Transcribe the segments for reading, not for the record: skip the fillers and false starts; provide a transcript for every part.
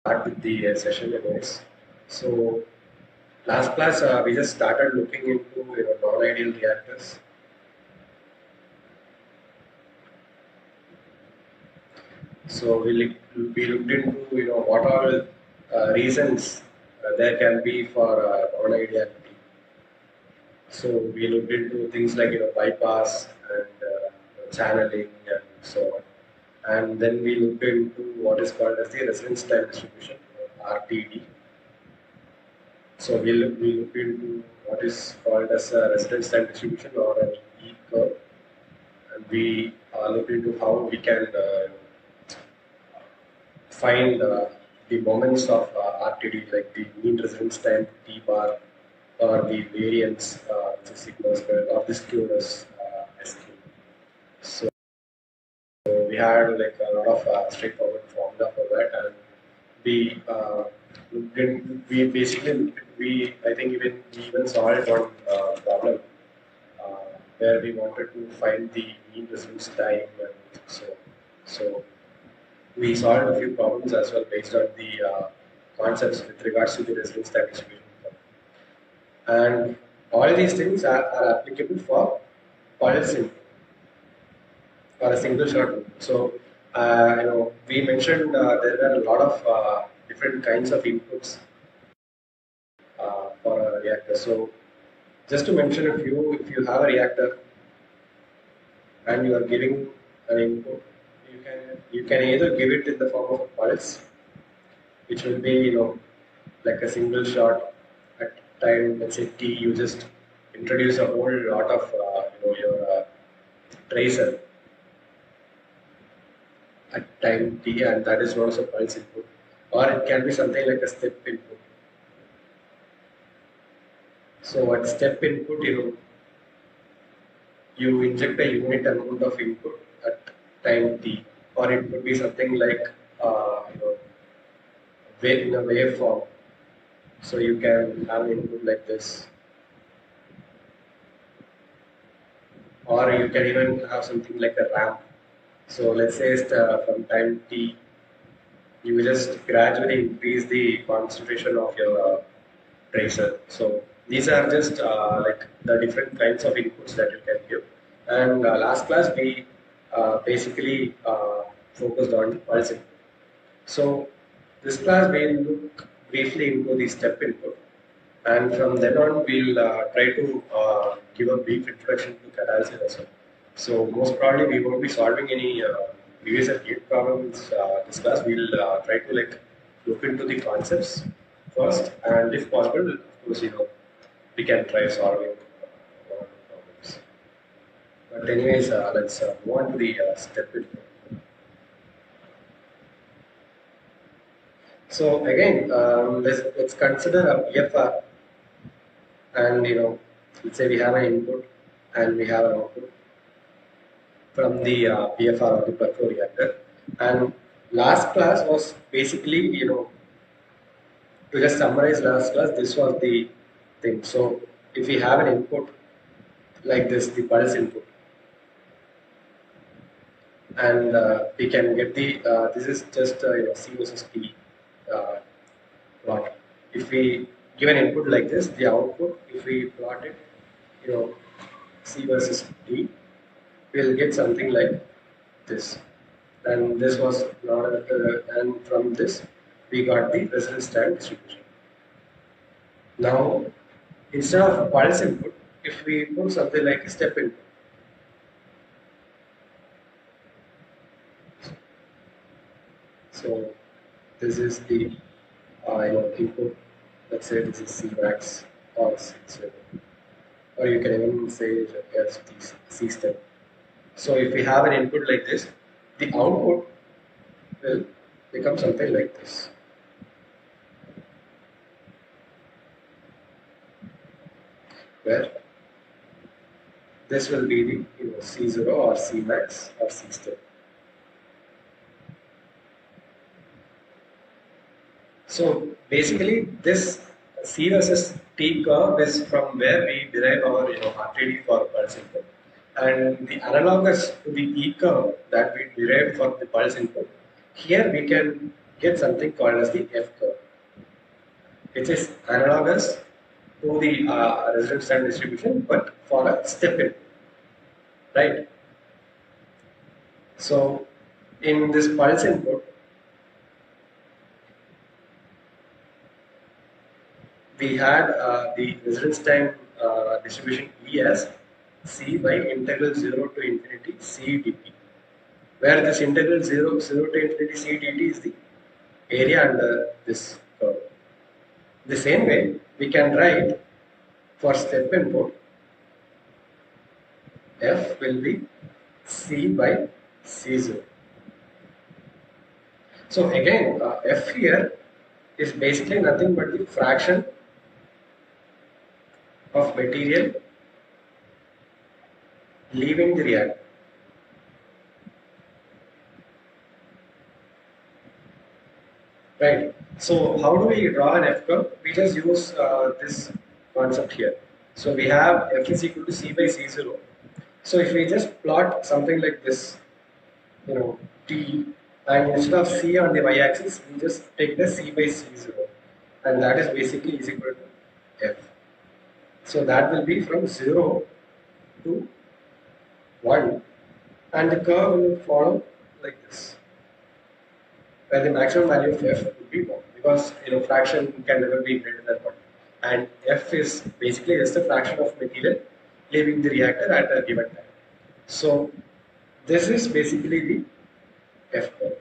Start with the session anyways. So last class we just started looking into non-ideal reactors. So we looked into what all reasons there can be for non-ideality. So we looked into things like bypass and channeling and so on. And then we looked into what is called as the residence time distribution, or RTD. So we look into what is called as a residence time distribution or an E curve, and we look into how we can find the moments of RTD, like the mean residence time T bar, or the variance, which is sigma squared, or the skewness SQ. So we had like a lot of straightforward formula for that, and we basically we I think we even solved one problem where we wanted to find the mean residence time and so so we solved a few problems as well based on the concepts with regards to the residence time distribution, and all these things are applicable for policy or a single shot. So, we mentioned there were a lot of different kinds of inputs for a reactor. So, just to mention a few, if you have a reactor and you are giving an input, you can either give it in the form of a pulse, which will be like a single shot at time, let's say t. You just introduce a whole lot of your tracer at time t, and that is known as a pulse input. Or it can be something like a step input. So at step input, you inject a unit amount of input at time t, or it could be something like wave in a waveform. So you can have an input like this, or you can even have something like a ramp. So let's say from time t, you just gradually increase the concentration of your tracer. So these are just like the different kinds of inputs that you can give. And last class we basically focused on pulse input. So this class we'll look briefly into the step input, and from then on we'll try to give a brief introduction to catalysis as well. So most probably we won't be solving any previous gate problems this class. We'll try to like look into the concepts first, and if possible, of course, we can try solving one or two problems. But anyways, let's move on to the step input. So again, let's consider a PFR, and let's say we have an input and we have an output from the PFR or the plug reactor. And last class was basically, to just summarize last class, this was the thing. So if we have an input like this, the pulse input, and we can get the, this is just C versus T plot. If we give an input like this, the output, if we plot it, you know, C versus T, we'll get something like this. And this was plotted, and from this we got the residence time distribution. Now, instead of pulse input, if we put something like a step input, so this is the input. Let's say this is C max or C step, or you can even say it as C step. So if we have an input like this, the output will become something like this. Where this will be the C0 or C max or C step. So basically, this C versus T curve is from where we derive our RTD for pulse input, and the analogous to the E curve that we derived for the pulse input. Here we can get something called as the F curve, which is analogous to the residence time distribution, but for a step in, right? So in this pulse input, we had the residence time distribution E as C by integral 0 to infinity C dt, where this integral 0 to infinity C dt is the area under this curve. The same way, we can write for step input, F will be C by C0. So again, F here is basically nothing but the fraction of material leaving the reactor. Right. So how do we draw an F curve? We just use this concept here. So we have F is equal to C by C0. So if we just plot something like this, T, and instead of C on the y-axis, we just take the C by C0, and that is basically is equal to F. So that will be from 0 to 1, and the curve will follow like this, where the maximum value of F would be 1, because fraction can never be greater than 1, and F is basically just a fraction of material leaving the reactor at a given time. So this is basically the F curve.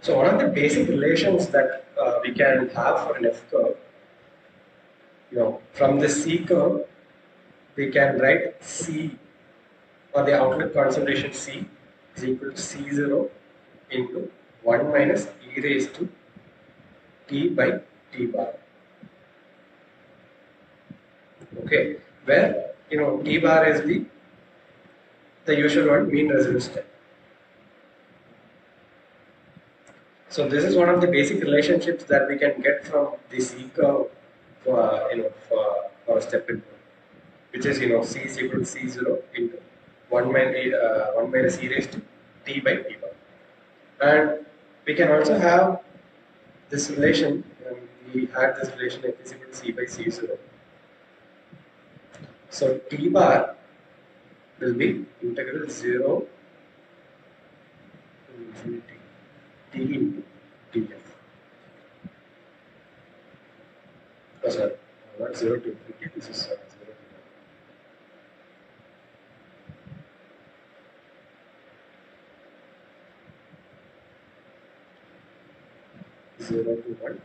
So one of the basic relations that we can have for an F curve, from the C curve, we can write C, or the outlet concentration C, is equal to C0 into 1 minus e raised to T by T bar. Okay, where T bar is the usual one, mean residence time. So this is one of the basic relationships that we can get from the C curve for a step input, which is C is equal to C0 into 1 minus e raised to T by T bar. And we can also have this relation, we had this relation F is equal to C by C0. So T bar will be integral 0 to infinity T into Tf. Oh, sorry, not 0 to infinity, this is 0 to 0 to 1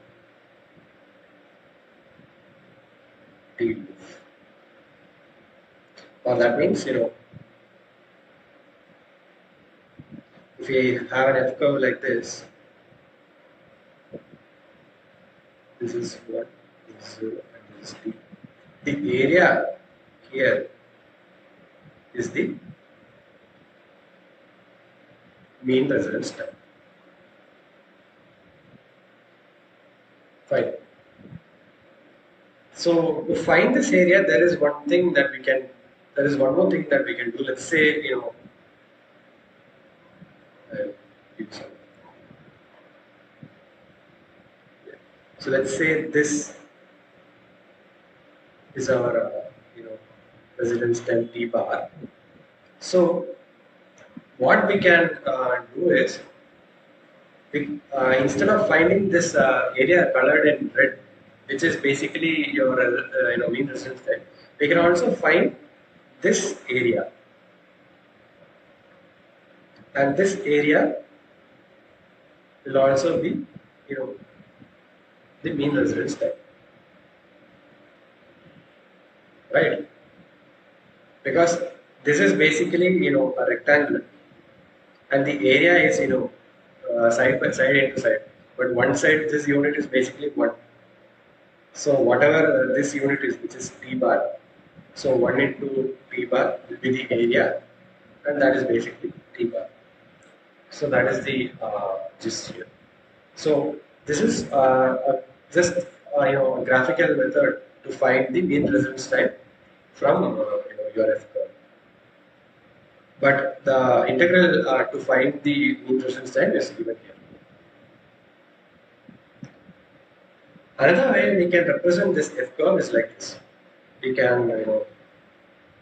T. Now that means, if we have an F curve like this is 1, this is 0, and this is T. The area here is the mean residence time. Fine. So to find this area, there is one more thing that we can do. Let's say, so let's say this is our, residence time T bar. So what we can do is, instead of finding this area colored in red, which is basically your mean residence time, we can also find this area, and this area will also be the mean residence time, right? Because this is basically a rectangle, and the area is side by side into side, but one side, this unit is basically 1. So whatever this unit is, which is T bar, so 1 into T bar will be the area, and that is basically T bar. So that is the gist here. So this is just a graphical method to find the mean residence time from your F curve. but the integral to find the mean resistance time is given here. Another way we can represent this f curve is like this. We can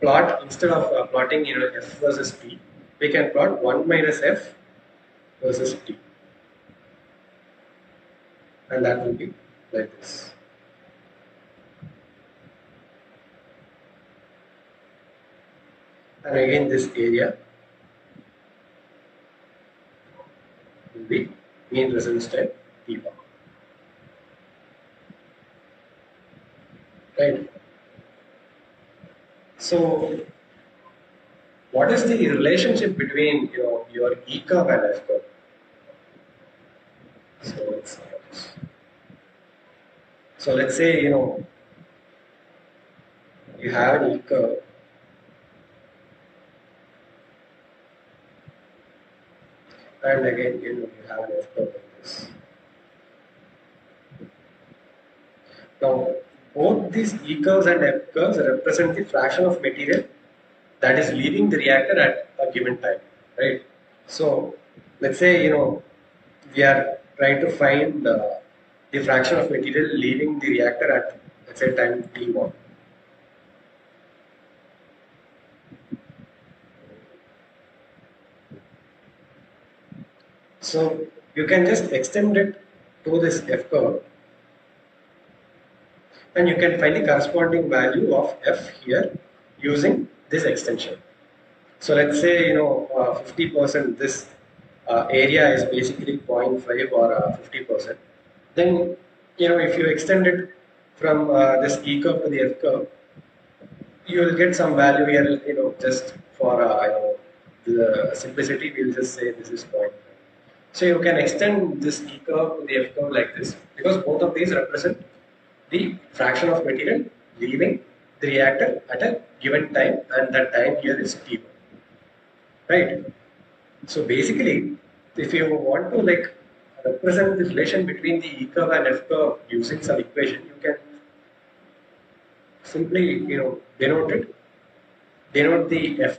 plot, instead of plotting f versus t, we can plot 1 minus f versus t, and that will be like this. And again, this area will be mean resistance time t bar. Right. So, what is the relationship between your E curve and F curve? So let's say you have an E curve, and again you have an F curve like this. Now both these E curves and F curves represent the fraction of material that is leaving the reactor at a given time, right? So let's say we are trying to find the fraction of material leaving the reactor at, let's say, time t1. So you can just extend it to this f curve, and you can find the corresponding value of f here using this extension. So let's say 50%, this area is basically 0.5 or 50%. Then if you extend it from this E curve to the F curve, you will get some value here. Just for the simplicity, we'll just say this is 0.5. So you can extend this E curve to the F curve like this, because both of these represent the fraction of material leaving the reactor at a given time, and that time here is T1. Right? So basically, if you want to represent the relation between the E curve and F curve using some equation, you can simply denote the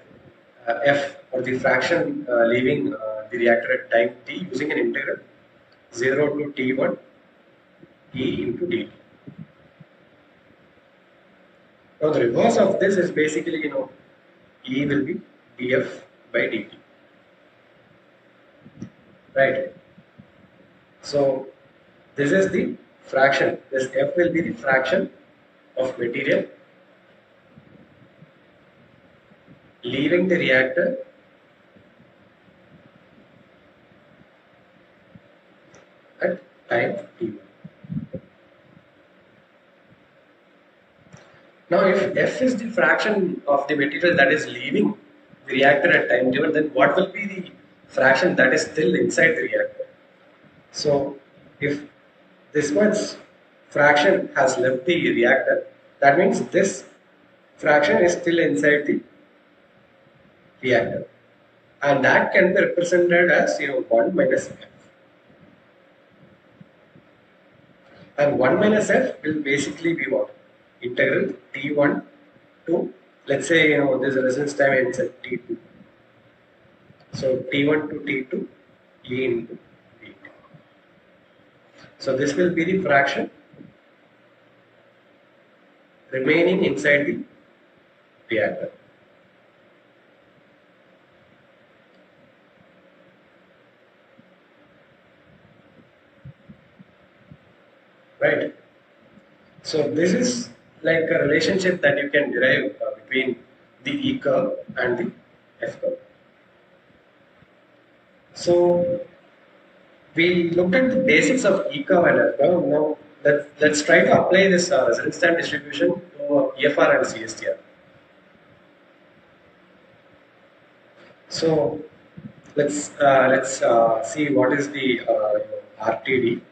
f or the fraction leaving the reactor at time t using an integral 0 to t1 e into dt. Now the reverse of this is basically e will be df by dt, right? So this is the fraction. This f will be the fraction of material leaving the reactor at time t1. Now, if f is the fraction of the material that is leaving the reactor at time given, then what will be the fraction that is still inside the reactor? So, if this much fraction has left the reactor, that means this fraction is still inside the reactor, and that can be represented as 1 minus f. And 1 minus f will basically be what? Integral t1 to, let's say, this resistance time ends at t2. So t1 to t2 e into dt. So this will be the fraction remaining inside the reactor. Right? So this is like a relationship that you can derive between the E curve and the F curve. So we looked at the basics of E curve and F curve. Now let's try to apply this resonance time distribution to EFR and CSTR. So let's see what is the RTD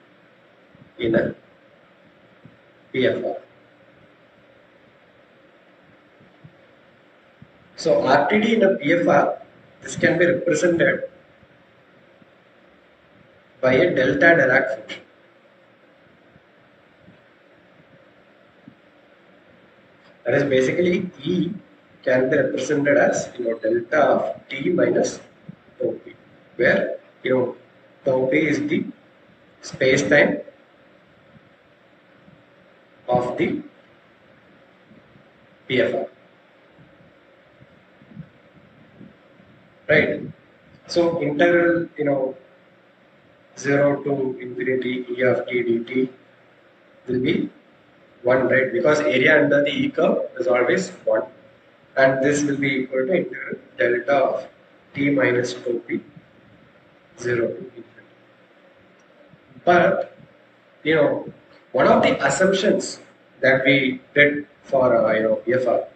in a PFR. So RTD in a PFR, this can be represented by a delta Dirac function. That is basically E can be represented as delta of T minus tau p, where tau p is the space time of the PFR, right? So integral 0 to infinity E of t dt will be 1, right? Because area under the E curve is always 1, and this will be equal to integral delta of t minus tau p 0 to infinity. But one of the assumptions that we did for PFR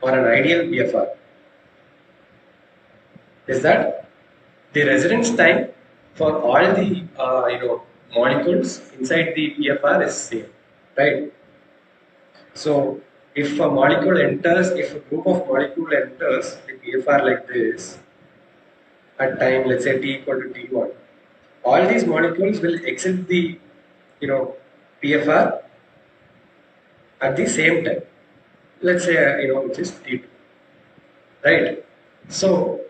or an ideal PFR is that the residence time for all the molecules inside the PFR is same, right? So if a molecule enters, if a group of molecule enters the PFR like this at time, let's say t equal to t1, all these molecules will exit the PFR at the same time. Let's say which is t2, right? So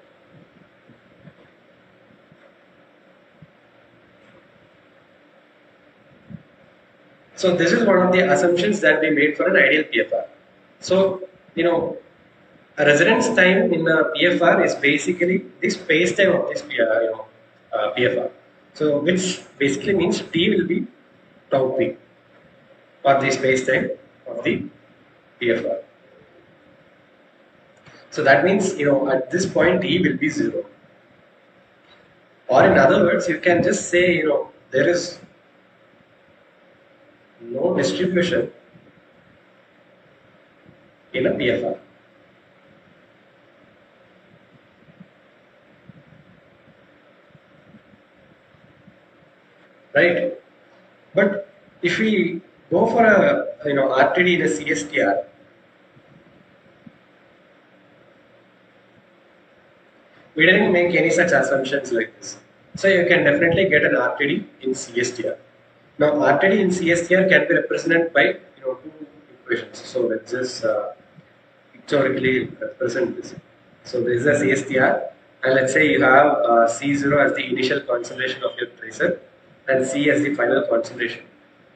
this is one of the assumptions that we made for an ideal PFR. So a residence time in a PFR is basically the space time of this PFR. So which basically means T will be tau p, or the space time of the PFR. So that means at this point E will be 0. Or in other words, you can just say there is no distribution in a PFR. Right? But if we go for a RTD in a CSTR, we didn't make any such assumptions like this. So you can definitely get an RTD in CSTR. Now RTD in CSTR can be represented by two equations. So let's just pictorially represent this. So this is a CSTR, and let's say you have C0 as the initial concentration of your tracer and C as the final concentration.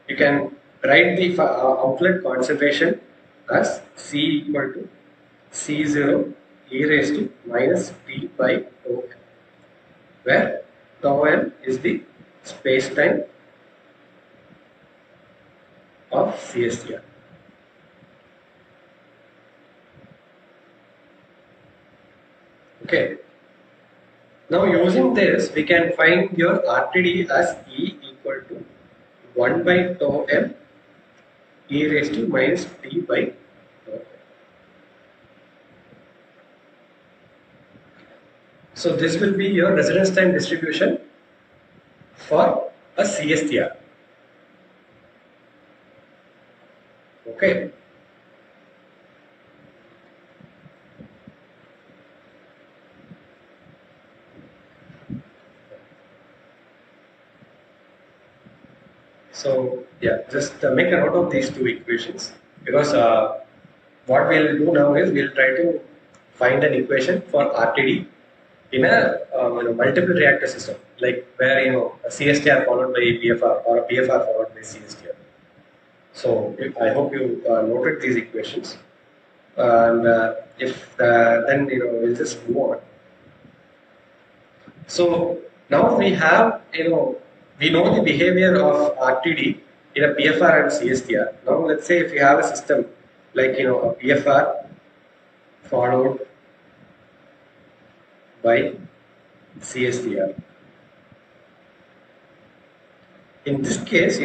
You can write the outlet concentration as C equal to C0 e raised to minus t by tau m, where tau m is the space time of CSTR. Okay. Now using this, we can find your RTD as E equal to 1 by tau m e raised to minus t by tau m. So this will be your residence time distribution for a CSTR. Okay. So yeah, just make a note of these two equations, because what we'll do now is we'll try to find an equation for RTD in a multiple reactor system, like where a CSTR followed by a PFR or a PFR followed by CSTR. So I hope you noted these equations, and if then we'll just move on. So now we have we know the behavior of RTD in a PFR and CSTR. Now let's say if you have a system like a PFR followed by CSTR. In this case,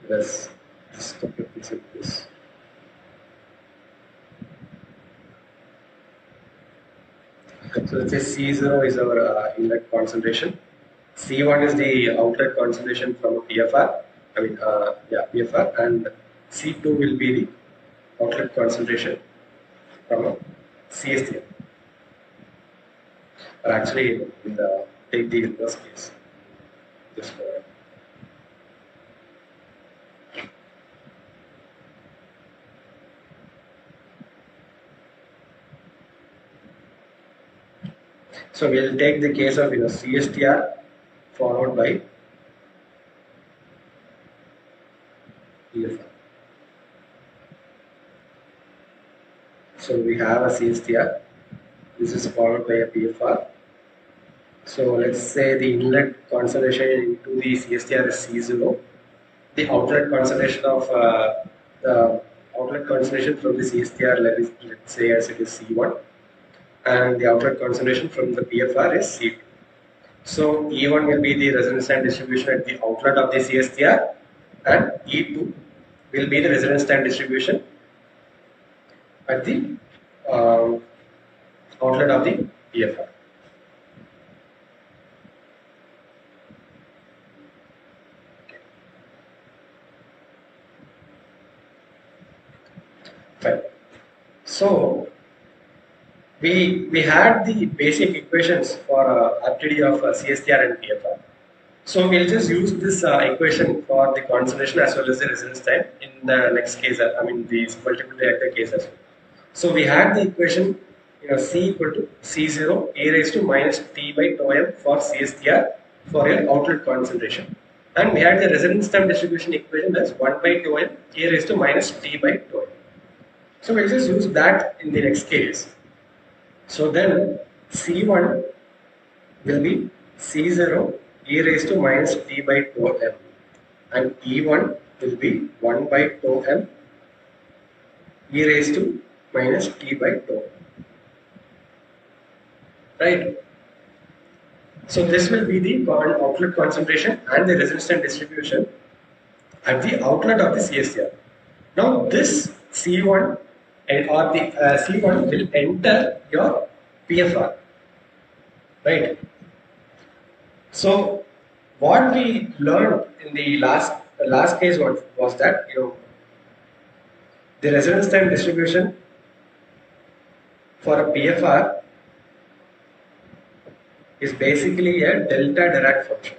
let's just represent this. So let's say C0 is our inlet concentration. C1 is the outlet concentration from a PFR. PFR, and C2 will be the outlet concentration from a CSTR. Or actually, we'll take the inverse case. Just So we'll take the case of CSTR followed by PFR. So we have a CSTR. This is followed by a PFR. So let's say the inlet concentration into the CSTR is C0. The outlet concentration of the outlet concentration from the CSTR, let's say as it is C1, and the outlet concentration from the PFR is C2. So E1 will be the resonance time distribution at the outlet of the CSTR, and E2 will be the resonance time distribution at the outlet of the PFR. Fine. So we had the basic equations for RTD of CSTR and PFR. So we'll just use this equation for the concentration as well as the resonance time in the next case. I mean the multiple reactor case as well. So we had the equation, C equal to C0 e raised to minus T by tau m for CSTR for your outlet concentration, and we had the resonance time distribution equation as 1 by tau m e raised to minus T by tau m. So we'll just use that in the next case. So then C1 will be C0 e raised to minus T by tau m, and E1 will be 1 by tau m e raised to minus T by tau. Right? So this will be the outlet concentration and the resistance time distribution at the outlet of the CSTR. Now this C1 or the C1 will enter your PFR. Right? So what we learned in the last case was that the resonance time distribution for a PFR is basically a delta Dirac function.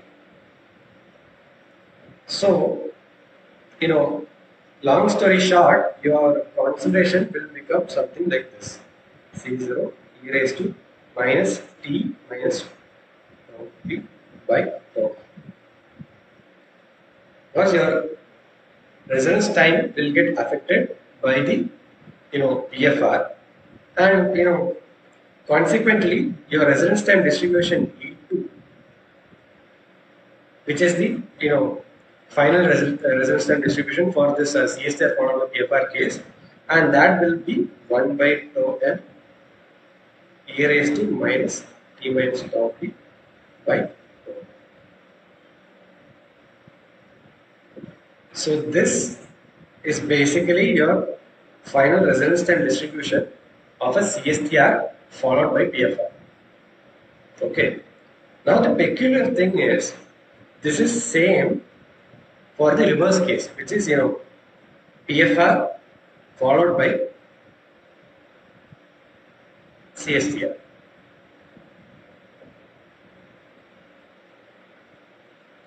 So long story short, your concentration will become something like this: C0 e raised to minus T minus tau P by tau. Because your resonance time will get affected by the PFR, and consequently your resonance time distribution E2, which is the final resonance time distribution for this CSTR followed by PFR case, and that will be 1 by tau m e raised to minus T minus tau P by tau. So this is basically your final resonance time distribution of a CSTR followed by PFR. Okay. Now the peculiar thing is, this is same for the reverse case, which is PFR followed by CSTR.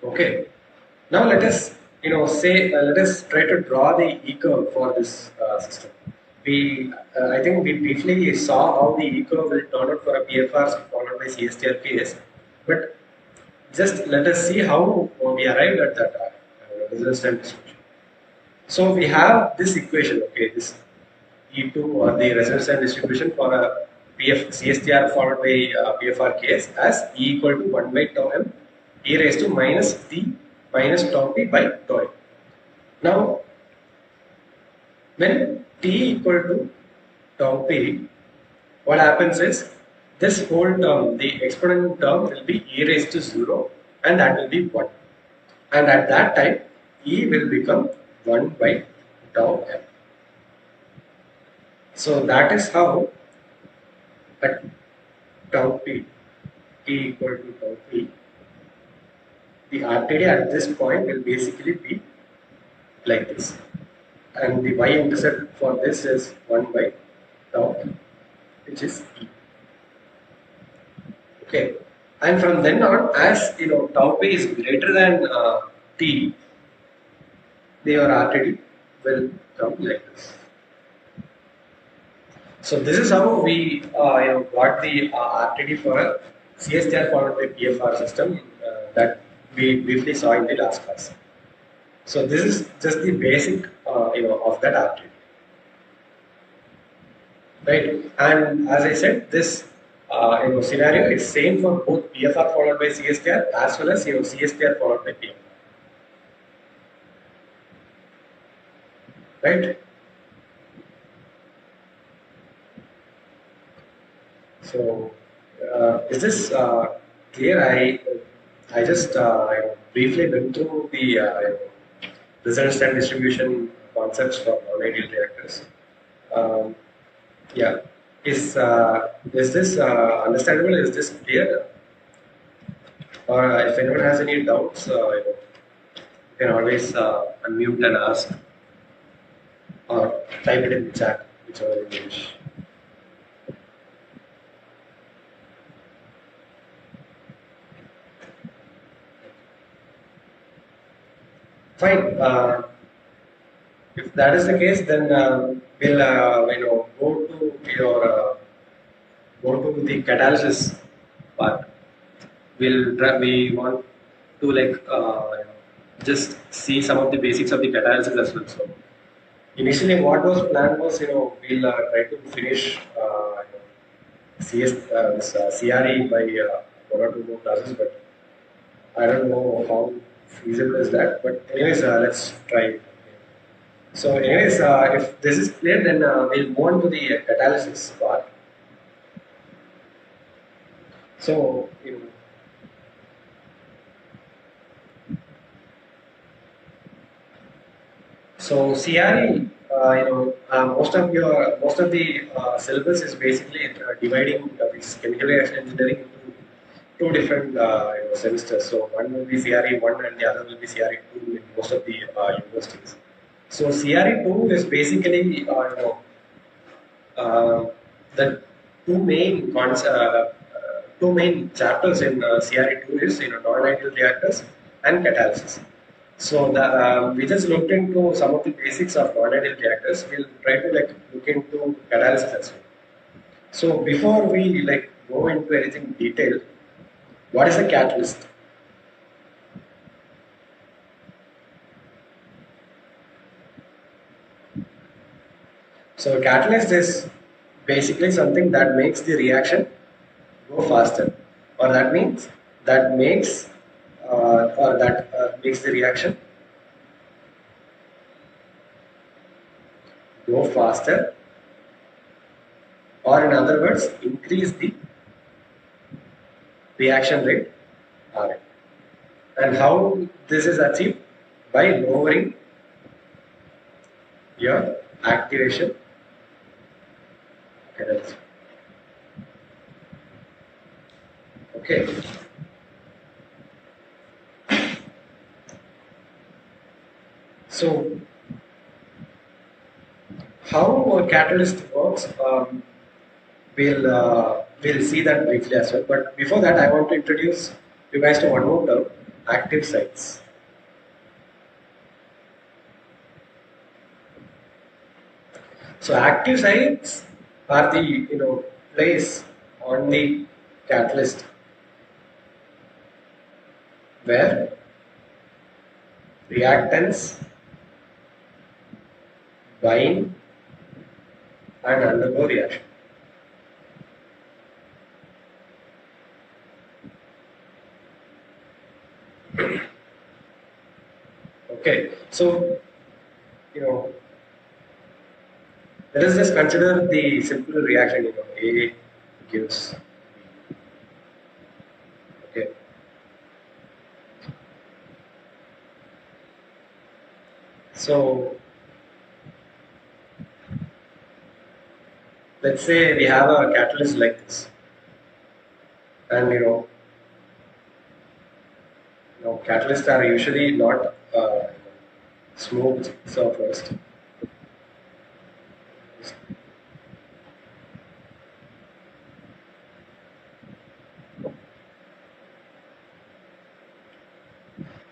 Okay. Now let us let us try to draw the E curve for this system. I think we briefly saw how the E curve will turn out for a PFR followed by CSTR case, but just let us see how we arrived at that resonance time distribution. So we have this equation, okay, this E2 or the resonance time distribution for a CSTR followed by PFR case as E equal to 1 by tau m e raised to minus T minus tau P by tau m. Now, when T equal to tau P, what happens is this whole term, the exponent term, will be e raised to 0, and that will be 1. And at that time, E will become 1 by tau m. So that is how at tau P, T equal to tau P, the RTD at this point will basically be like this. And the y-intercept for this is 1 by tau, which is E. Okay. And from then on, as tau P is greater than T, your RTD will come like this. So this is how we got the RTD for a CSTR followed by PFR system that we briefly saw in the last class. So this is just the basic, of that activity, right? And as I said, this scenario is same for both PFR followed by CSTR as well as CSTR followed by PFR, right? So is this clear? I just briefly went through the results and distribution concepts for non-ideal reactors. Um, yeah, is this understandable? Is this clear? Or if anyone has any doubts, you can always unmute and ask, or type it in the chat, whichever you wish. Fine. If that is the case, then we'll go to the catalysis part. We want to just see some of the basics of the catalysis as well. So initially, what was planned was we'll try to finish CRE by one or two more classes, but I don't know how feasible is that. But anyways, let's try it. So anyways, if this is clear, then we'll move on to the catalysis part. So so CRE, most of the syllabus is basically dividing this chemical reaction engineering into two different semesters. So one will be CRE one and the other will be CRE two in most of the universities. So CRE two is basically the two main chapters in CRE2 is non-ideal reactors and catalysis. So we just looked into some of the basics of non-ideal reactors. We'll try to look into catalysis as well. So before we go into anything detailed, what is a catalyst? So a catalyst is basically something that makes the reaction go faster, or that means that makes or that makes the reaction go faster, or in other words, increase the reaction rate Rn. And how this is achieved? By lowering your activation energy. Okay. So, how a catalyst works, we'll see that briefly as well. But before that, I want to introduce you guys to one more term: active sites. So, active sites are the place on the catalyst where reactants bind and undergo reaction. Okay, so let us just consider the simple reaction. A gives B. Okay. So let's say we have a catalyst like this, and catalysts are usually not smooth surfaced.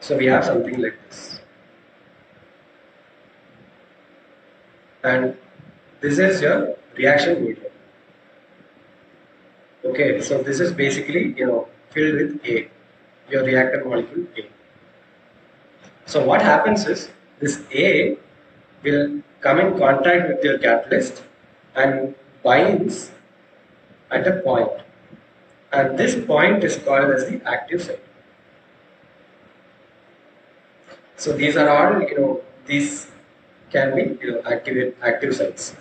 So we have something like this, and this is your reaction medium. Okay, so this is basically filled with A, your reactant molecule A. So what happens is this A will come in contact with your catalyst and binds at a point, and this point is called as the active site. So these are all these can be active sites.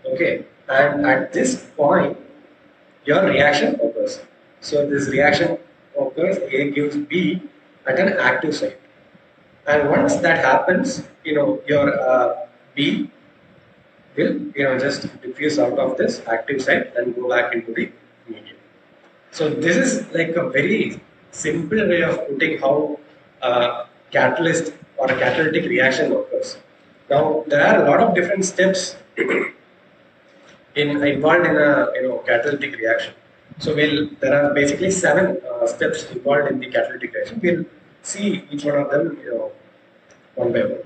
Okay, and at this point your reaction occurs. So this reaction occurs, A gives B at an active site, and once that happens, your B will just diffuse out of this active site and go back into the medium. So this is like a very simple way of putting how catalyst or a catalytic reaction occurs. Now there are a lot of different steps involved in a catalytic reaction. So there are basically 7 steps involved in the catalytic reaction. We'll see each one of them one by one.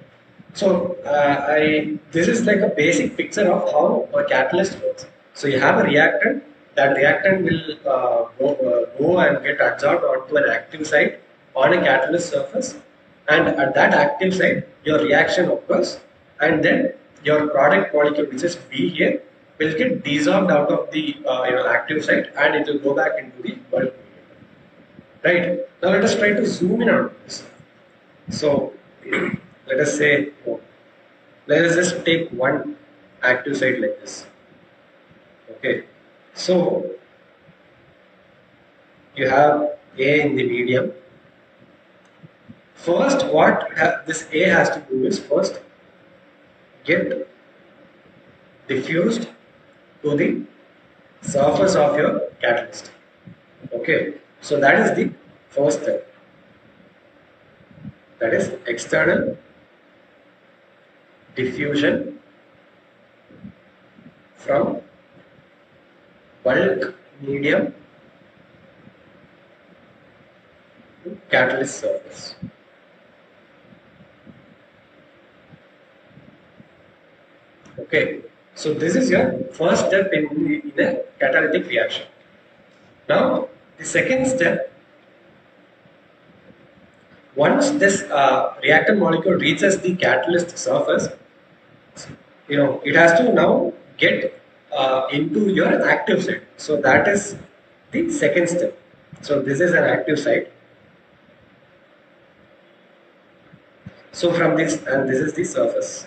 So this is like a basic picture of how a catalyst works. So you have a reactant. That reactant will go and get adsorbed onto an active site on a catalyst surface, and at that active site your reaction occurs, and then your product molecule, which is B here, will get desorbed out of the active site, and it will go back into the bulk medium. Right, now let us try to zoom in on this. So let us say, let us just take one active site like this. Okay, so you have A in the medium. First, what this A has to do is first get diffused to the surface of your catalyst. Okay, so that is the first step. That is external diffusion from bulk medium to catalyst surface. Okay, so this is your first step in a catalytic reaction. Now, the second step, once this reactant molecule reaches the catalyst surface, it has to now get into your active site. So that is the second step. So this is an active site. So from this, and this is the surface.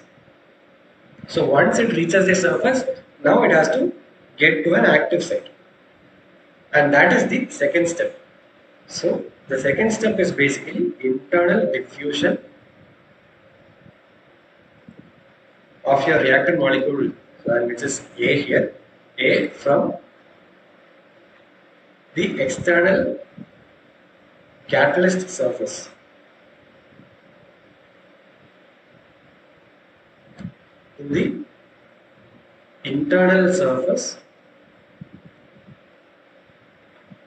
So once it reaches the surface, now it has to get to an active site, and that is the second step. So the second step is basically internal diffusion of your reactant molecule, which is A here, A from the external catalyst surface to the internal surface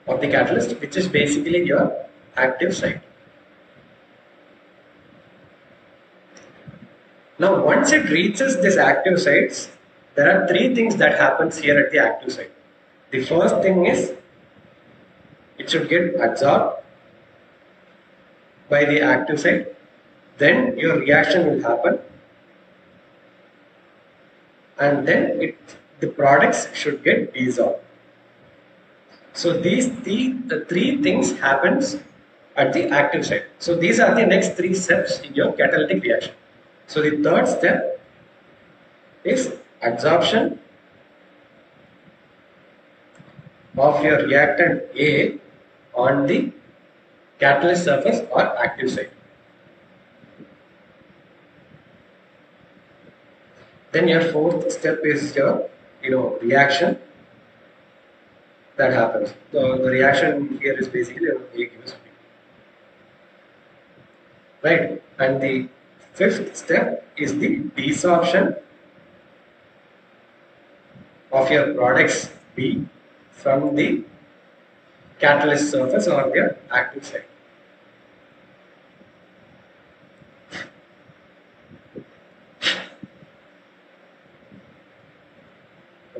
of the catalyst, which is basically your active site. Now once it reaches this active sites, there are 3 things that happens here at the active site. The first thing is it should get adsorbed by the active site, then your reaction will happen, and then the products should get desorbed. So the 3 things happens at the active site. So these are the next 3 steps in your catalytic reaction. So the third step is adsorption of your reactant A on the catalyst surface or active site. Then your fourth step is your reaction that happens. The reaction here is basically A gives B. Right? And the fifth step is the desorption of your products B from the catalyst surface or their active site.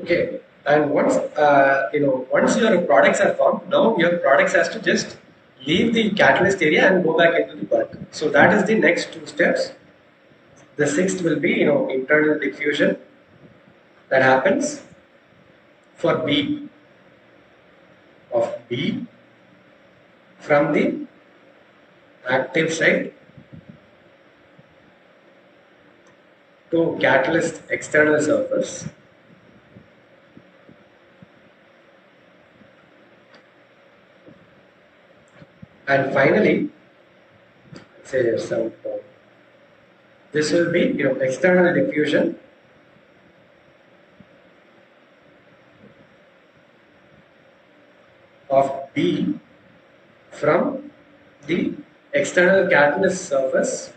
Okay, And once once your products are formed, now your products has to just leave the catalyst area and go back into the bulk. So that is the next two steps. The sixth will be internal diffusion that happens for B of B from the active site to catalyst external surface. And finally, say some this will be external diffusion of B from the external catalyst surface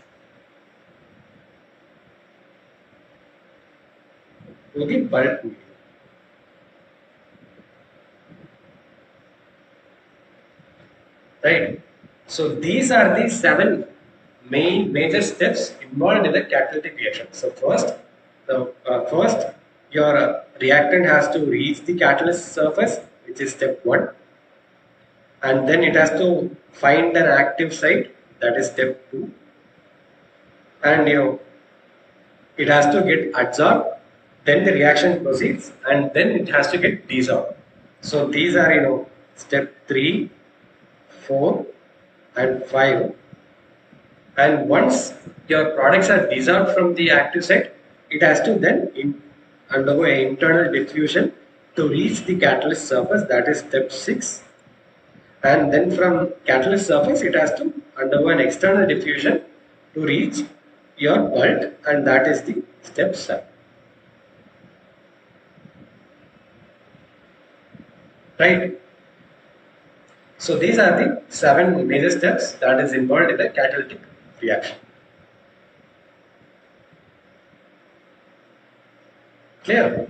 to the bulk medium. Right. So these are the seven major steps involved in the catalytic reaction. So first your reactant has to reach the catalyst surface, which is step one, and then it has to find an active site, that is step two, and it has to get adsorbed. Then the reaction proceeds, and then it has to get desorbed. So these are step 3, 4, and 5. And once your products are desorbed from the active site, it has to then undergo an internal diffusion to reach the catalyst surface, that is step 6. And then from catalyst surface, it has to undergo an external diffusion to reach your bulk, and that is the step 7. Right? So these are the 7 major steps that is involved in the catalytic reaction. Clear?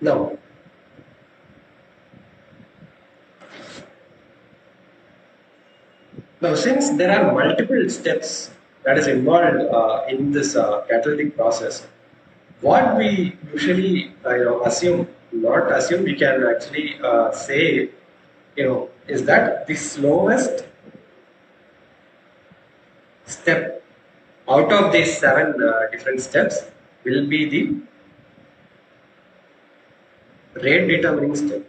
Now, since there are multiple steps that is involved in this catalytic process, what we usually assume, not assume, we can actually say, is that the slowest step out of these 7 different steps will be the rate determining step.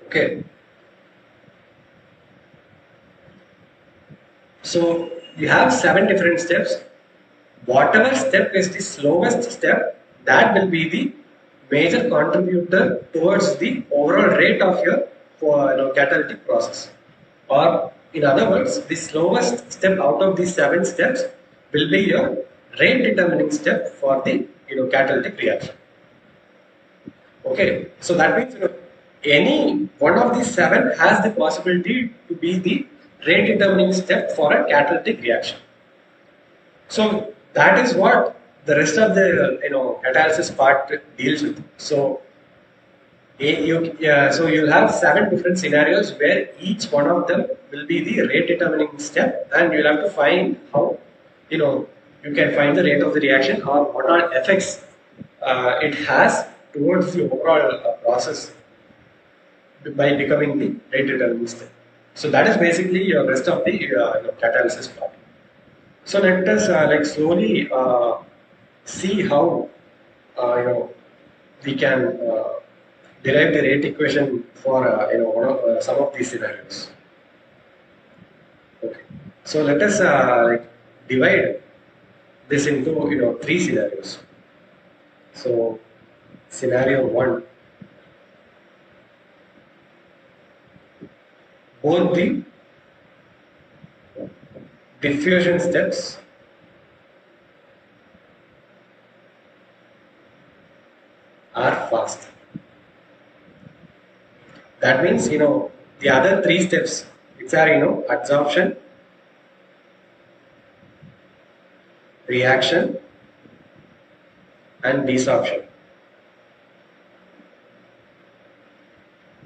Okay. So you have 7 different steps. Whatever step is the slowest step, that will be the major contributor towards the overall rate of your catalytic process. Or in other words, the slowest step out of these 7 steps will be your rate determining step for the catalytic reaction. Okay, so that means any one of these 7 has the possibility to be the rate determining step for a catalytic reaction. So that is what the rest of the catalysis part deals with. So so you'll have 7 different scenarios where each one of them will be the rate determining step, and you'll have to find how you can find the rate of the reaction or what all effects it has towards the overall process by becoming the rate determining step. So that is basically your rest of the catalysis part. So let us slowly see how we can derive the rate equation for some of these scenarios. Okay, so let us divide this into 3 scenarios. So scenario 1, both the diffusion steps are fast. That means the other 3 steps, which are adsorption, reaction, and desorption,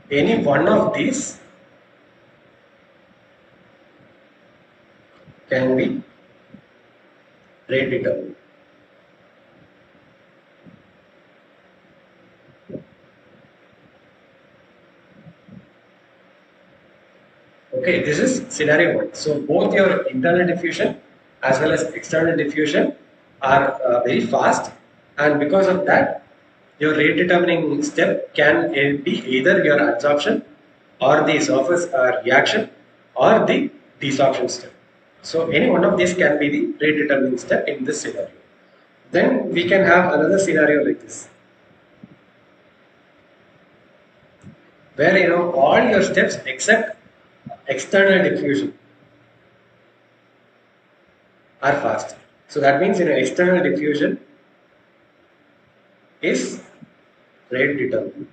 Any one of these can be rate determined. Okay, this is scenario one. So both your internal diffusion as well as external diffusion are very fast, and because of that, your rate determining step can be either your adsorption or the surface reaction or the desorption step. So any one of these can be the rate determining step in this scenario. Then we can have another scenario like this, where all your steps except external diffusion are fast. So that means external diffusion is rate determined.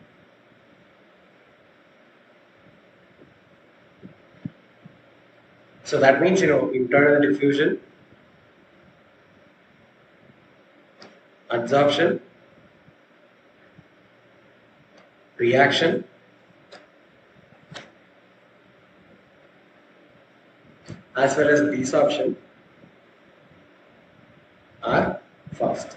So that means internal diffusion, adsorption, reaction, as well as desorption are fast.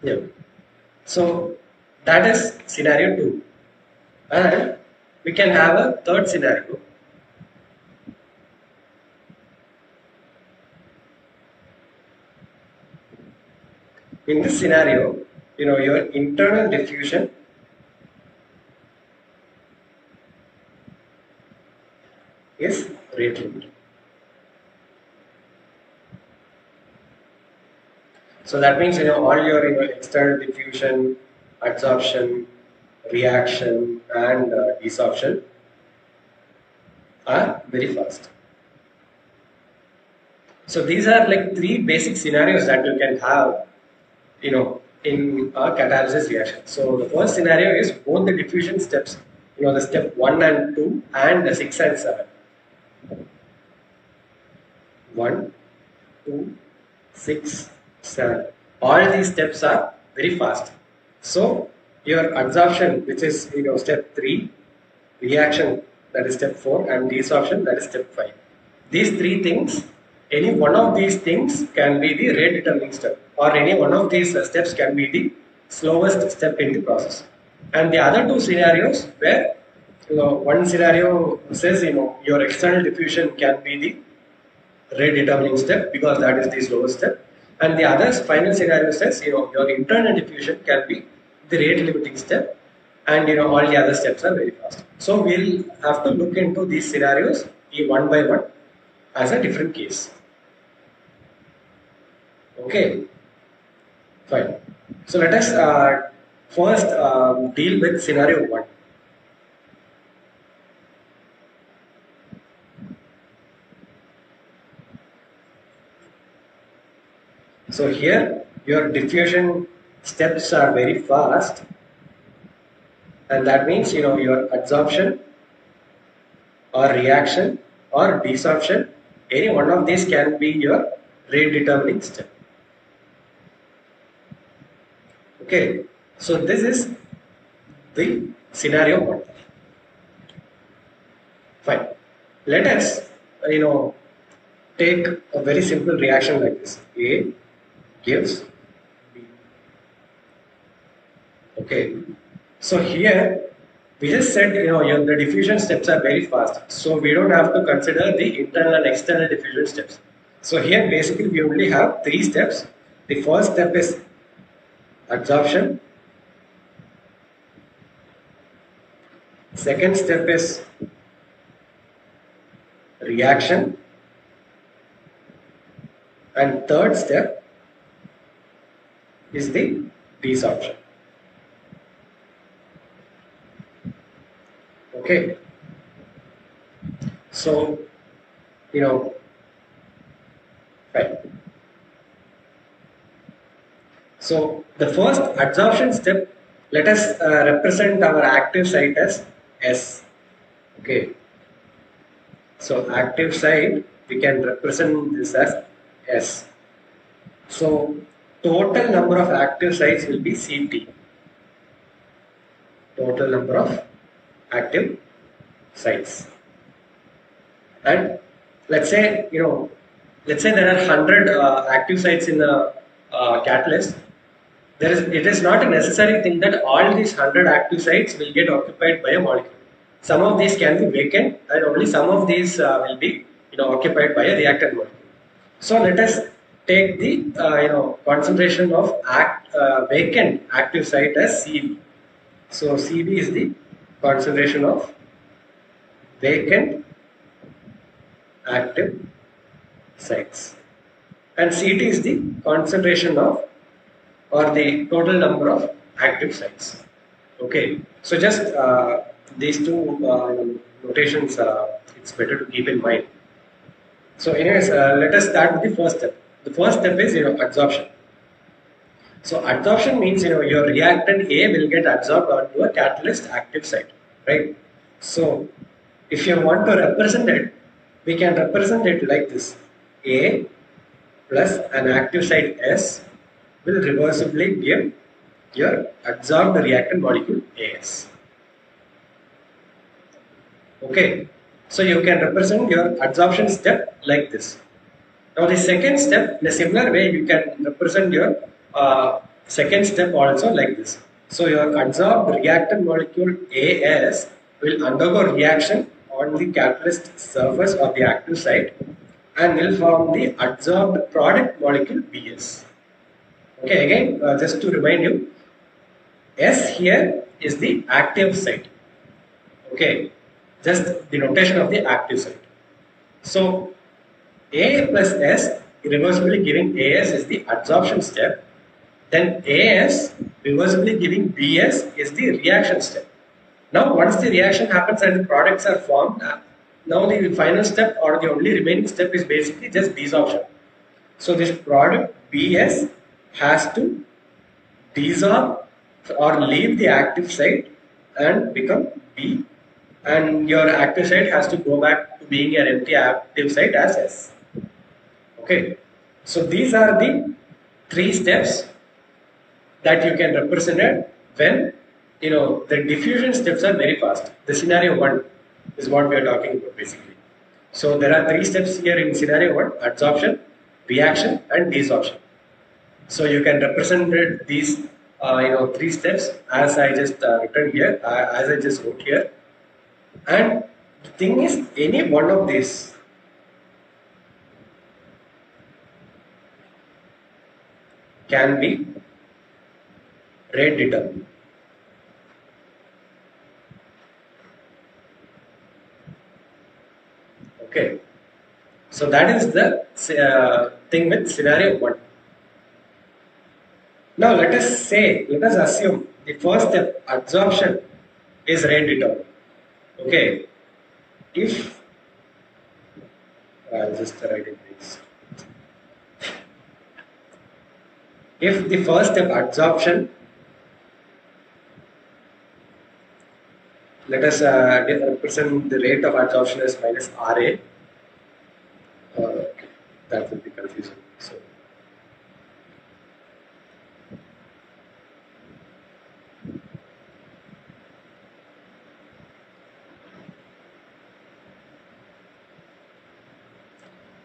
Yeah. So that is scenario 2. And we can have a third scenario. In this scenario, your internal diffusion is rate limited. So that means all your external diffusion, adsorption, reaction, and desorption are very fast. So these are like three basic scenarios that you can have, in a catalysis reaction. So the first scenario is both the diffusion steps, the step 1 and 2 and the 6 and 7. 1, 2, 6, 7. All these steps are very fast. So your adsorption, which is step 3, reaction, that is step 4, and desorption, that is step 5. These three things, any one of these things can be the rate determining step, or any one of these steps can be the slowest step in the process. And the other two scenarios where one scenario says your external diffusion can be the rate determining step because that is the slowest step, and the other final scenario says your internal diffusion can be the rate limiting step, and all the other steps are very fast. So we'll have to look into these scenarios one by one as a different case. Okay, fine. So let us first deal with scenario 1. So here your diffusion steps are very fast, and that means your adsorption or reaction or desorption, any one of these can be your rate determining step. Okay, so this is the scenario 1. Fine. Let us take a very simple reaction like this. A gives B. Okay. So here we just said the diffusion steps are very fast, so we don't have to consider the internal and external diffusion steps. So here basically we only have 3 steps, The first step is adsorption. Second step is reaction. And third step is the desorption. Okay. So, right. So the first adsorption step, let us represent our active site as S. Okay. So active site, we can represent this as S. So total number of active sites will be CT. Total number of active sites. And let's say, let's say there are 100 active sites in a catalyst. It is not a necessary thing that all these 100 active sites will get occupied by a molecule. Some of these can be vacant, and only some of these will be occupied by a reactant molecule. So let us take the concentration of vacant active site as CV. So CV is the concentration of vacant active sites, and CT is the concentration of or the total number of active sites. Okay, so just these two notations, it's better to keep in mind. So anyways, let us start with the first step. The first step is adsorption. So adsorption means your reactant A will get adsorbed onto a catalyst active site, right? So if you want to represent it, we can represent it like this: A plus an active site S will reversibly give your adsorbed reactant molecule AS. Okay, so you can represent your adsorption step like this. Now the second step, in a similar way, you can represent your second step also like this. So your adsorbed reactant molecule AS will undergo reaction on the catalyst surface of the active site and will form the adsorbed product molecule BS. Okay, again, just to remind you, S here is the active site. Okay, just the notation of the active site. So A plus S reversibly giving AS is the adsorption step. Then AS reversibly giving BS is the reaction step. Now once the reaction happens and the products are formed, now the final step or the only remaining step is basically just desorption. So this product BS has to desorb or leave the active site and become B, and your active site has to go back to being an empty active site as S. Okay, so these are the three steps that you can represent it when the diffusion steps are very fast. The scenario 1 is what we are talking about basically. So there are three steps here in scenario 1: adsorption, reaction, and desorption. So you can represent these three steps as I just written here, as I just wrote here. And the thing is, any one of these can be rate determined. Okay, so that is the thing with scenario 1. Now let us assume the first step, adsorption, is rate determined. Okay, if I'll just write it this. If the first step, adsorption, let us represent the rate of adsorption as minus RA. Okay, that will be confusing.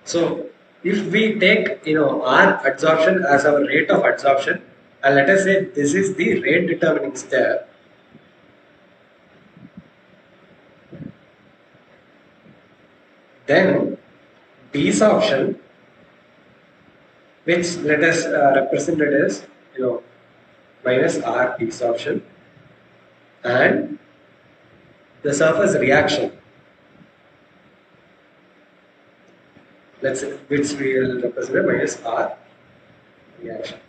So if we take our adsorption as our rate of adsorption, and let us say this is the rate determining step, then desorption which let us represent it as minus R desorption, and the surface reaction, which we will represent as minus R reaction.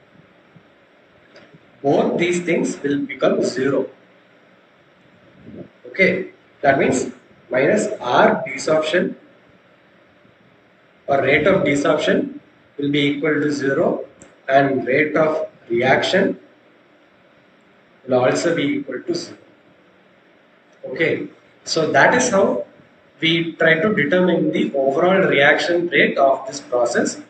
Both these things will become 0. Okay, that means minus R desorption or rate of desorption will be equal to 0, and rate of reaction will also be equal to 0. Okay, so that is how we try to determine the overall reaction rate of this process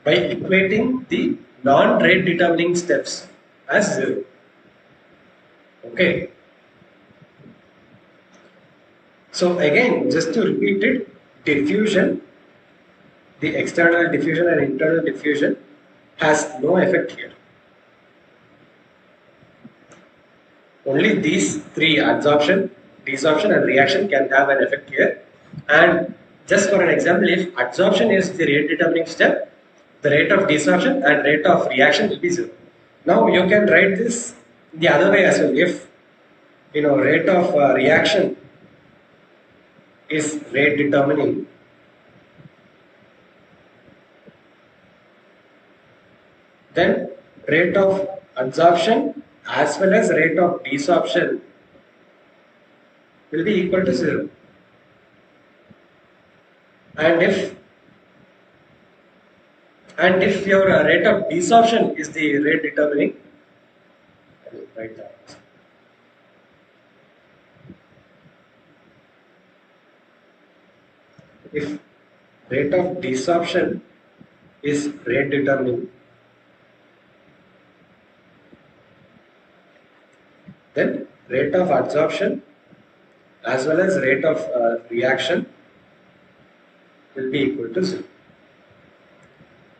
by equating the non-rate determining steps as 0. Okay. So again, just to repeat it, diffusion, the external diffusion and internal diffusion has no effect here. Only these three, adsorption, desorption and reaction, can have an effect here. And just for an example, if adsorption is the rate determining step, the rate of desorption and rate of reaction will be 0. Now you can write this the other way as well. If rate of reaction is rate determining, then rate of adsorption as well as rate of desorption will be equal to 0. And if your rate of desorption is the rate determining, I will write that. If rate of desorption is rate determining, then rate of adsorption as well as rate of reaction will be equal to 0.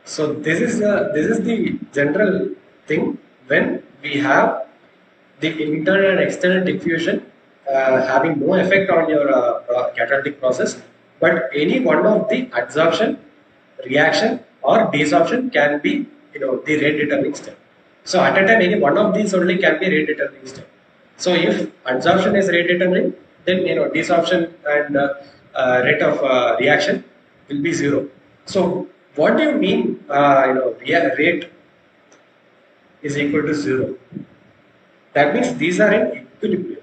So this is the general thing when we have the internal and external diffusion having no effect on your catalytic process, but any one of the adsorption, reaction or desorption can be the rate determining step. So at a time any one of these only can be rate determining step. So if adsorption is rate determining, then desorption and rate of reaction will be 0. So what do you mean rate is equal to 0? That means these are in equilibrium.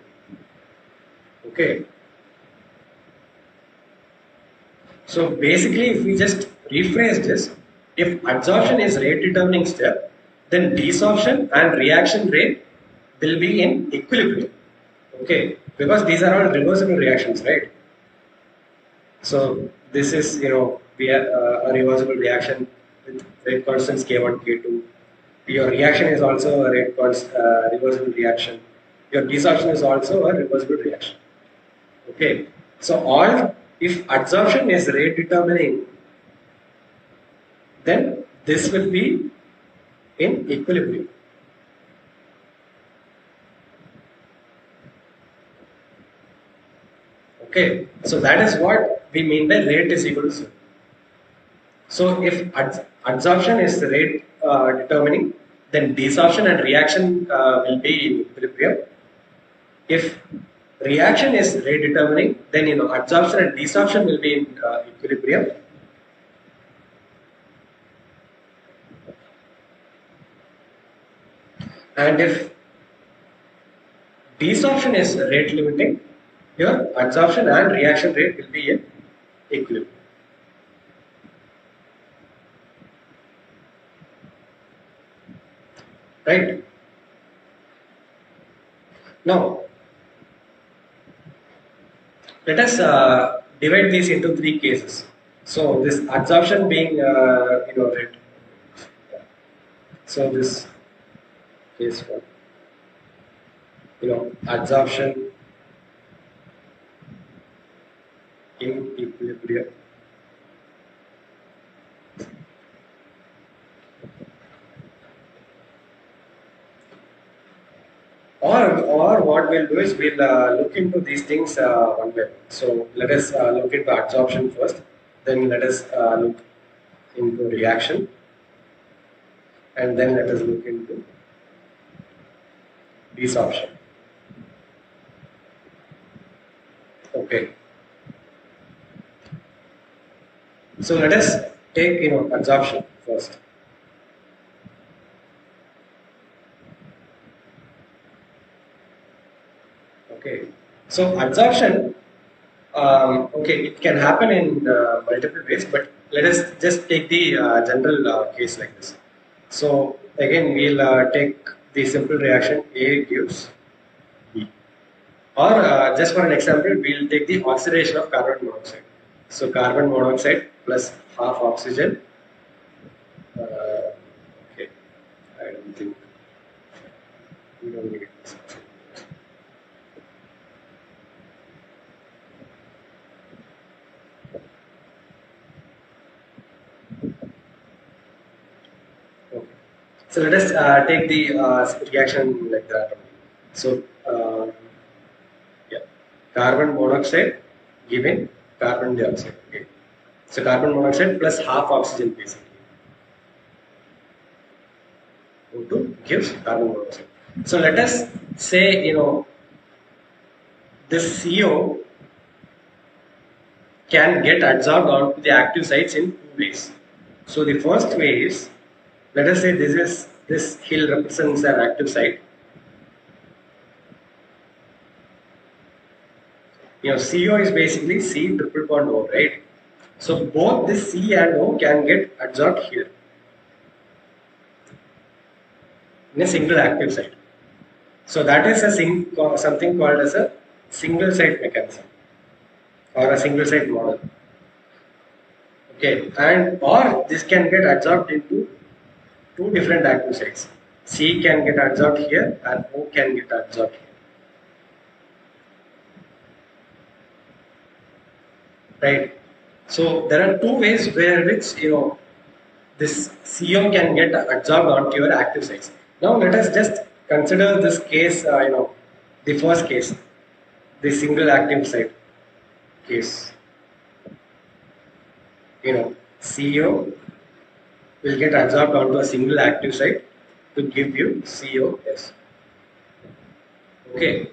Okay. So basically, if we just rephrase this, if adsorption is rate determining step, then desorption and reaction rate will be in equilibrium. Okay, because these are all reversible reactions, right? So this is we have a reversible reaction with rate constants K1, K2. Your reaction is also a reversible reaction. Your desorption is also a reversible reaction. Okay, so if adsorption is rate determining, then this will be in equilibrium. Okay, so that is what we mean by rate is equal to 0. So if adsorption is rate determining, then desorption and reaction will be in equilibrium. If reaction is rate determining, then adsorption and desorption will be in equilibrium. And if desorption is rate limiting, your adsorption and reaction rate will be in equilibrium. Right? Now, let us divide these into 3 cases. So this adsorption being rate. So this case 1, adsorption in equilibrium. Or what we'll do is we'll look into these things one by one. So let us look into adsorption first, then let us look into reaction, and then let us look into desorption. Okay. So let us take adsorption first. Okay. So adsorption, okay, it can happen in multiple ways, but let us just take the general case like this. So again, we'll take the simple reaction A gives B. Or just for an example, we'll take the oxidation of carbon monoxide. So carbon monoxide plus half oxygen. Okay, I don't think we don't need this. Okay. So let us take the reaction like that. So yeah, carbon monoxide given carbon dioxide. Okay. So carbon monoxide plus half oxygen basically. O2 gives carbon monoxide. So let us say this CO can get adsorbed onto the active sites in two ways. So the first way is, let us say this hill represents an active site. CO is basically C triple bond O, right? So both this C and O can get adsorbed here in a single active site. So that is something called as a single site mechanism or a single site model. Okay, and or this can get adsorbed into two different active sites. C can get adsorbed here and O can get adsorbed here. Right. So there are two ways where which this CO can get adsorbed onto your active sites. Now let us just consider this case. The first case, the single active site case. CO will get adsorbed onto a single active site to give you COS. Okay.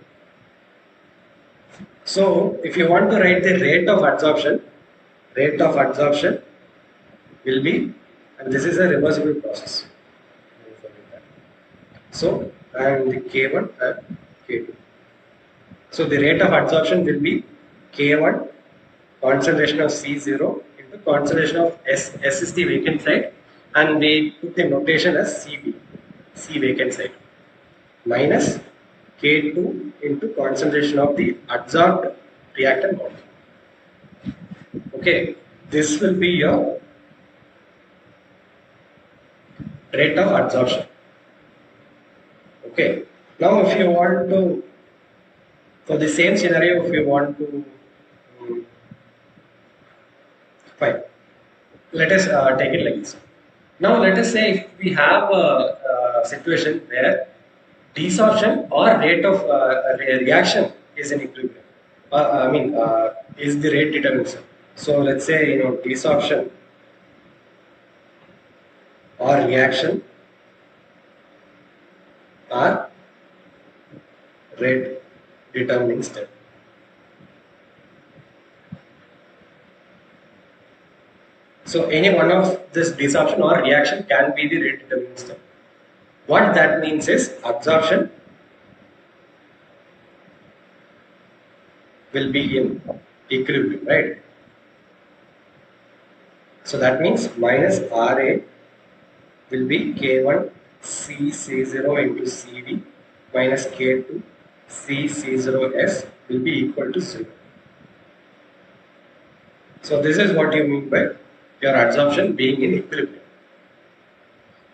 So if you want to write the rate of adsorption will be, and this is a reversible process. So and the K1 and K2. So the rate of adsorption will be K1 concentration of C0 into concentration of S. S is the vacant site, and we put the notation as CV, C vacant site, minus K2 into concentration of the adsorbed reactant molecule. Okay, this will be your rate of adsorption. Okay, now if you want to, for the same scenario, if you want to, fine, let us take it like this. Now let us say if we have a situation where desorption or rate of reaction is in equilibrium. Is the rate determinism. So let's say desorption or reaction are rate determining step. So any one of this desorption or reaction can be the rate determining step. What that means is adsorption will be in equilibrium, right? So that means minus RA will be K1 C0 into CV minus K2 C0S will be equal to 0. So this is what you mean by your adsorption being in equilibrium.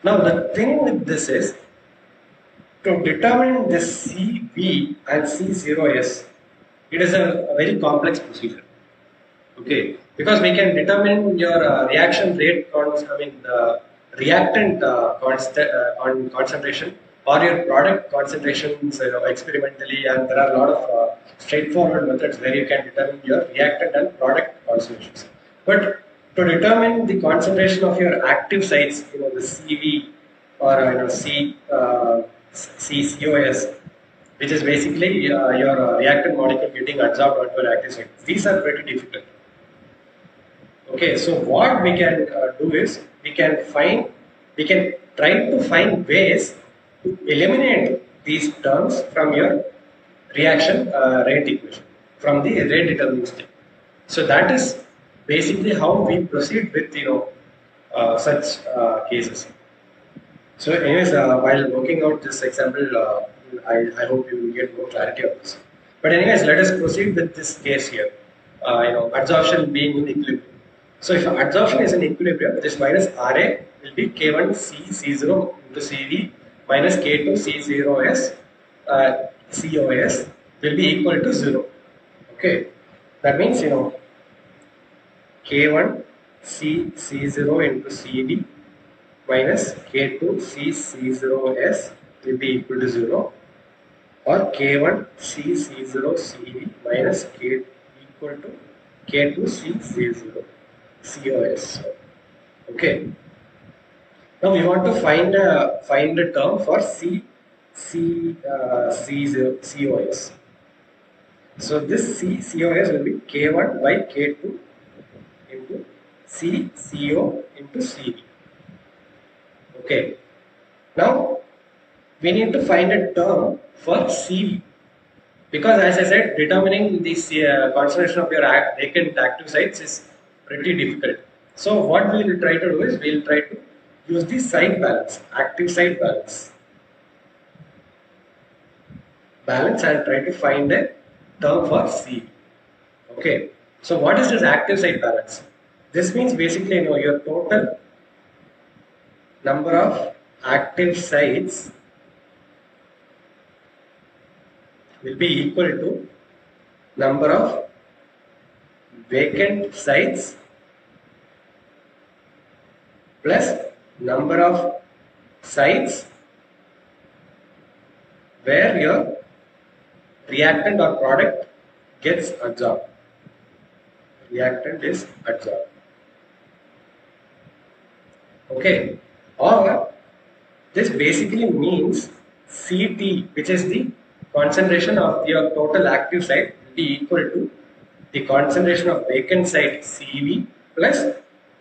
Now the thing with this is, to determine this CV and C0S, it is a very complex procedure. Okay, because we can determine your reaction rate, the reactant concentration or your product concentrations experimentally, and there are a lot of straightforward methods where you can determine your reactant and product concentrations. But to determine the concentration of your active sites, the CV or CCOS, which is basically your reactant molecule getting adsorbed onto an active site. These are pretty difficult. Okay, so what we can do is we can try to find ways to eliminate these terms from your reaction rate equation, from the rate determining step. So that is basically how we proceed with such cases. So anyways, while working out this example, I hope you will get more clarity on this. But anyways, let us proceed with this case here. Adsorption being in equilibrium. So if adsorption is in equilibrium, this minus Ra will be K1C C0 into Cv minus K2 C0S COS will be equal to 0. Okay, that means K1 C0 into Cv minus K2 C0S will be equal to 0, or K1 C0 Cv minus K equal to K2 C0 COS. Okay. Now we want to find a term for C0 COS. So this COS will be K1 by K2 into CO into Cv. Okay. Now we need to find a term for Cv, because as I said, determining the concentration of your vacant active sites is pretty difficult. So what we will try to do is we will try to use the site balance, active site balance and try to find a term for Cv. Okay. So what is this active site balance? This means basically your total number of active sites will be equal to number of vacant sites plus number of sites where your reactant or product gets adsorbed. Reactant is adsorbed. Okay. Or this basically means Ct, which is the concentration of your total active site, will be equal to the concentration of vacant site Cv plus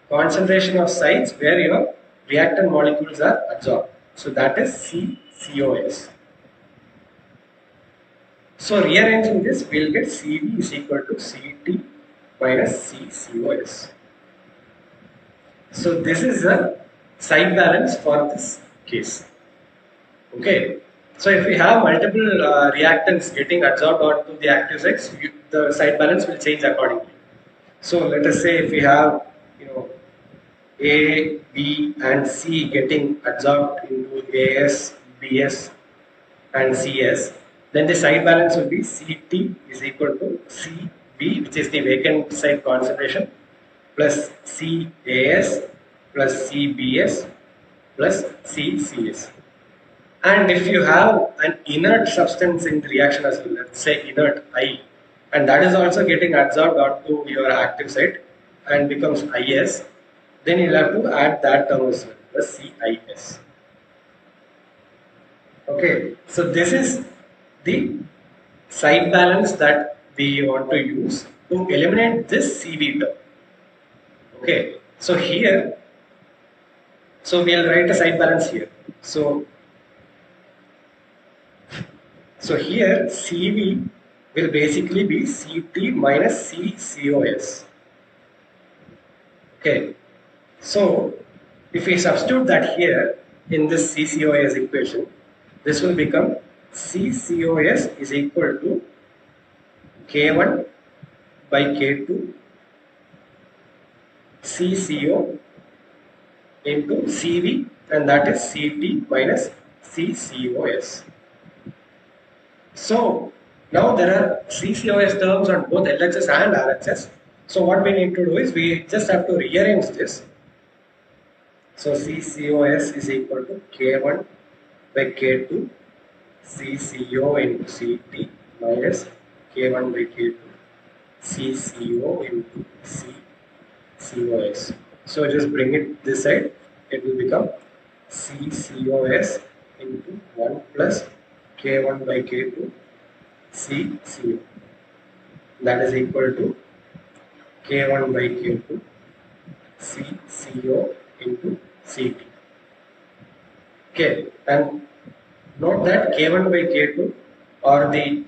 concentration of sites where your reactant molecules are adsorbed. So that is CCOS. So rearranging this, we will get Cv is equal to Ct minus CCOS. So this is a site balance for this case. Okay. So if we have multiple reactants getting adsorbed onto the active sites, the site balance will change accordingly. So let us say if we have A, B and C getting adsorbed into AS, BS and CS, then the site balance will be Ct is equal to Cv, which is the vacant site concentration, plus CAS plus CBS plus CCS. And if you have an inert substance in the reaction as well, let's say inert I, and that is also getting adsorbed onto your active site and becomes IS, then you'll have to add that term as well, the CIS. Okay, so this is the site balance that we want to use to eliminate this Cv term. Okay, so here, so we'll write a site balance here. So here Cv will basically be Ct minus CCOS. Okay, so if we substitute that here in this CCOS equation, this will become CCOS is equal to K1 by K2 CCO into Cv, and that is Ct minus CCOS. So now there are CCOS terms on both LHS and RHS. So what we need to do is we just have to rearrange this. So CCOS is equal to K1 by K2 CCO into Ct minus K1 by K2 CCO into CCOS. So just bring it this side, it will become CCOS into 1 plus K1 by K2 CCO. That is equal to K1 by K2 CCO into CT. Okay, and note that K1 by K2 or the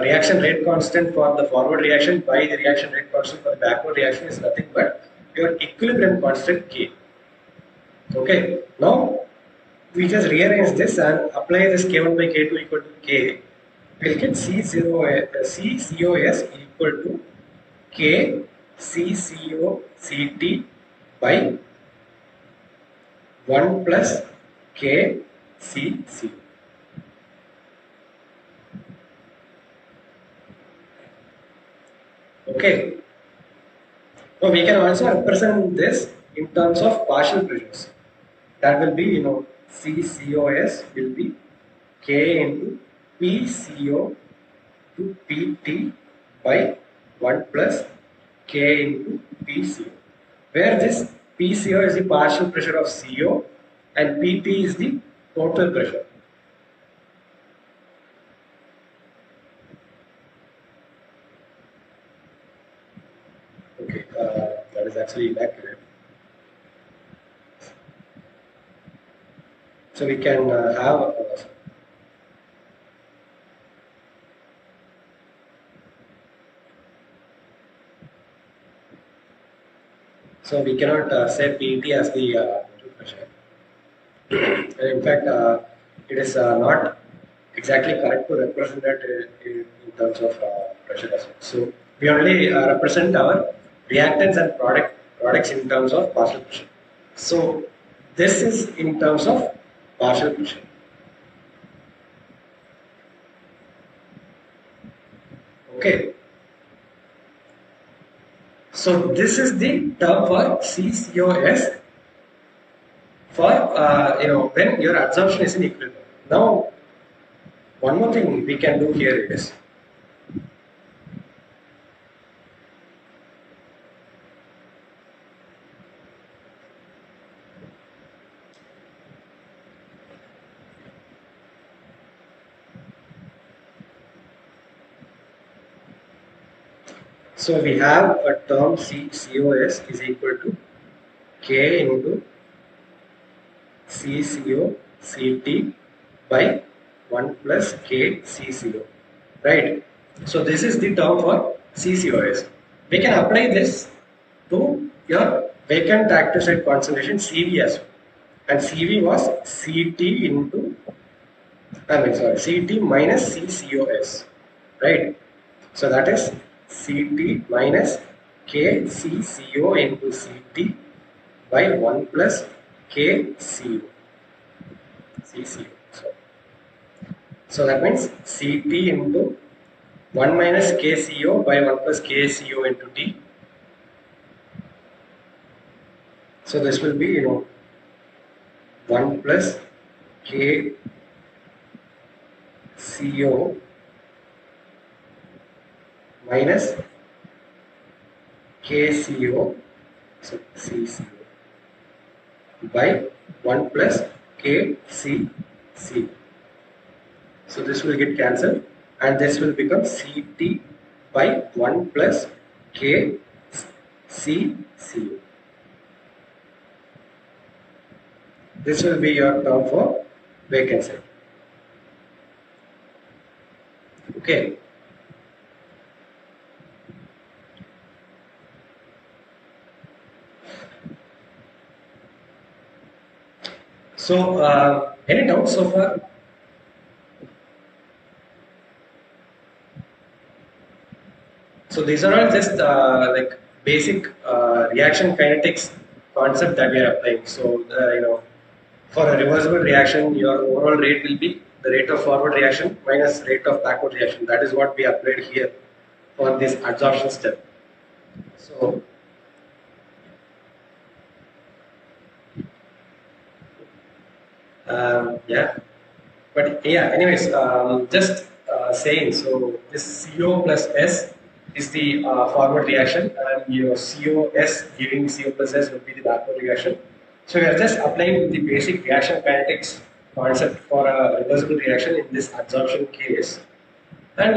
reaction rate constant for the forward reaction by the reaction rate constant for the backward reaction is nothing but your equilibrium constant K. Okay, now we just rearrange this and apply this K1 by K2 equal to K. We'll get CCOS equal to K CCO CT by 1 plus K CC. Okay. Now we can also represent this in terms of partial pressures. That will be, CCOS will be K into PCO to PT by 1 plus K into PCO. Where this PCO is the partial pressure of CO and PT is the total pressure. Okay, that is actually inaccurate. So we can have so we cannot say PT as the total pressure. And in fact, it is not exactly correct to represent that in terms of pressure as well. So we only represent our reactants and products in terms of partial pressure. So this is in terms of partial pressure. Okay. So this is the term for CCOS for when your absorption is in equilibrium. Now, one more thing we can do here is so we have a term CCOS is equal to K into CCO CT by 1 plus K CCO, right? So this is the term for CCOS. We can apply this to your vacant active site concentration CV as well. And CV was CT into, CT minus CCOS, right? So that is CT minus KCCO into CT by 1 plus KCO. CCO. So that means CT into 1 minus KCO by 1 plus KCO into T. So this will be 1 plus KCO minus KCO, so CCO by 1 plus KCC. So this will get cancelled and this will become CT by 1 plus KCCO. This will be your term for vacant site. Okay. So, any doubts so far? So these are all just like basic reaction kinetics concept that we are applying. So, for a reversible reaction, your overall rate will be the rate of forward reaction minus rate of backward reaction. That is what we applied here for this adsorption step. So, yeah, but yeah, anyways, just saying, so this CO plus S is the forward reaction and your COS giving CO plus S will be the backward reaction. So we are just applying the basic reaction kinetics concept for a reversible reaction in this adsorption case. And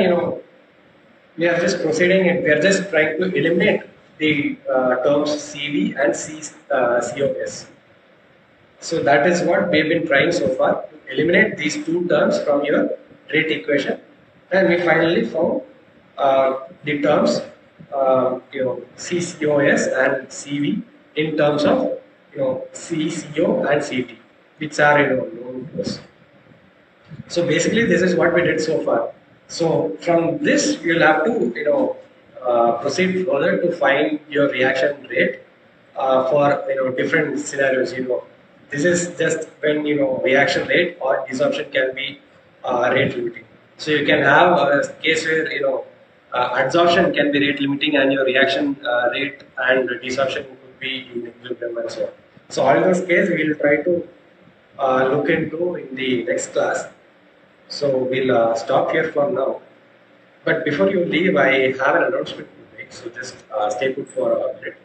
we are just proceeding and we are just trying to eliminate the terms CV and COS. So that is what we have been trying so far, to eliminate these two terms from your rate equation, and we finally found the terms CCOS and CV in terms of CCO and CT, which are known to us. So basically, this is what we did so far. So from this, you'll have to proceed further to find your reaction rate for different scenarios. This is just when reaction rate or desorption can be rate limiting. So you can have a case where adsorption can be rate limiting and your reaction rate and desorption could be in equilibrium and so on. So all those cases we will try to look into in the next class. So we'll stop here for now. But before you leave, I have an announcement to make. So just stay put for a minute.